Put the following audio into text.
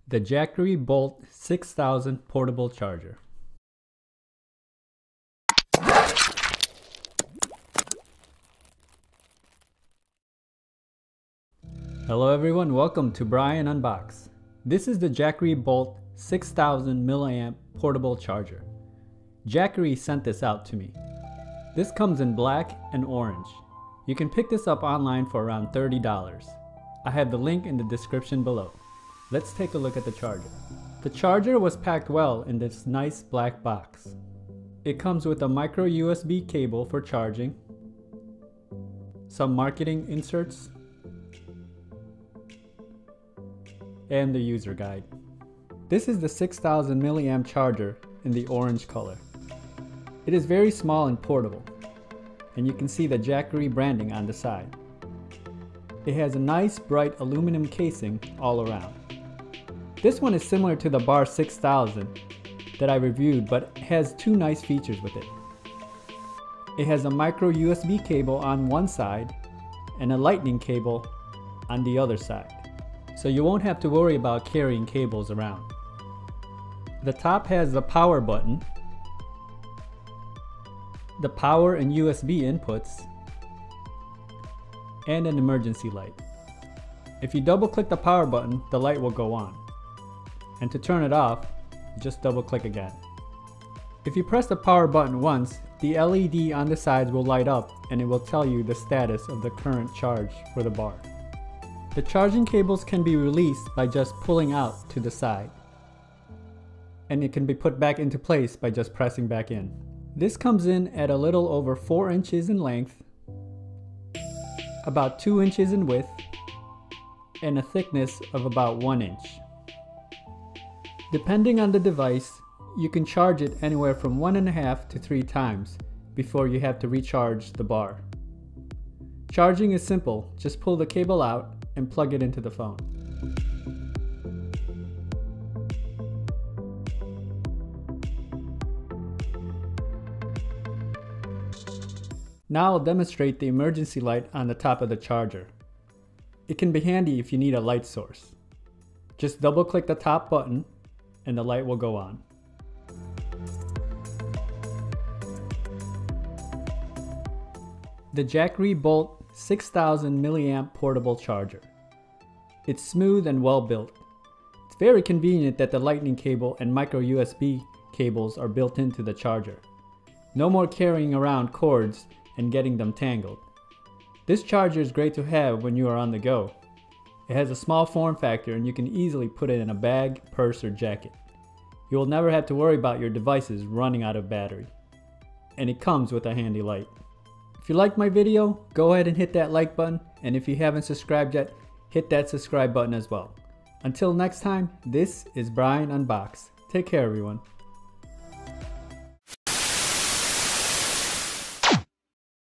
The Jackery Bolt 6000 portable charger. Hello everyone, welcome to Brian Unboxed. This is the Jackery Bolt 6000 milliamp portable charger. Jackery sent this out to me. This comes in black and orange. You can pick this up online for around $30. I have the link in the description below. Let's take a look at the charger. The charger was packed well in this nice black box. It comes with a micro USB cable for charging, some marketing inserts, and the user guide. This is the 6000 milliamp charger in the orange color. It is very small and portable, and you can see the Jackery branding on the side. It has a nice bright aluminum casing all around. This one is similar to the Bar 6000 that I reviewed, but has two nice features with it. It has a micro USB cable on one side and a lightning cable on the other side, so you won't have to worry about carrying cables around. The top has the power button, the power and USB inputs, and an emergency light. If you double click the power button, the light will go on. And to turn it off, just double click again. If you press the power button once, the LED on the sides will light up and it will tell you the status of the current charge for the bar. The charging cables can be released by just pulling out to the side, and it can be put back into place by just pressing back in. This comes in at a little over 4 inches in length, about 2 inches in width, and a thickness of about 1 inch. Depending on the device, you can charge it anywhere from 1.5 to 3 times before you have to recharge the bar. Charging is simple, just pull the cable out and plug it into the phone. Now I'll demonstrate the emergency light on the top of the charger. It can be handy if you need a light source. Just double click the top button and the light will go on. The Jackery Bolt 6000 milliamp portable charger. It's smooth and well built. It's very convenient that the lightning cable and micro USB cables are built into the charger. No more carrying around cords and getting them tangled. This charger is great to have when you are on the go. It has a small form factor and you can easily put it in a bag, purse, or jacket. You will never have to worry about your devices running out of battery. And it comes with a handy light. If you liked my video, go ahead and hit that like button, and if you haven't subscribed yet, hit that subscribe button as well. Until next time, this is Brian Unboxed. Take care everyone.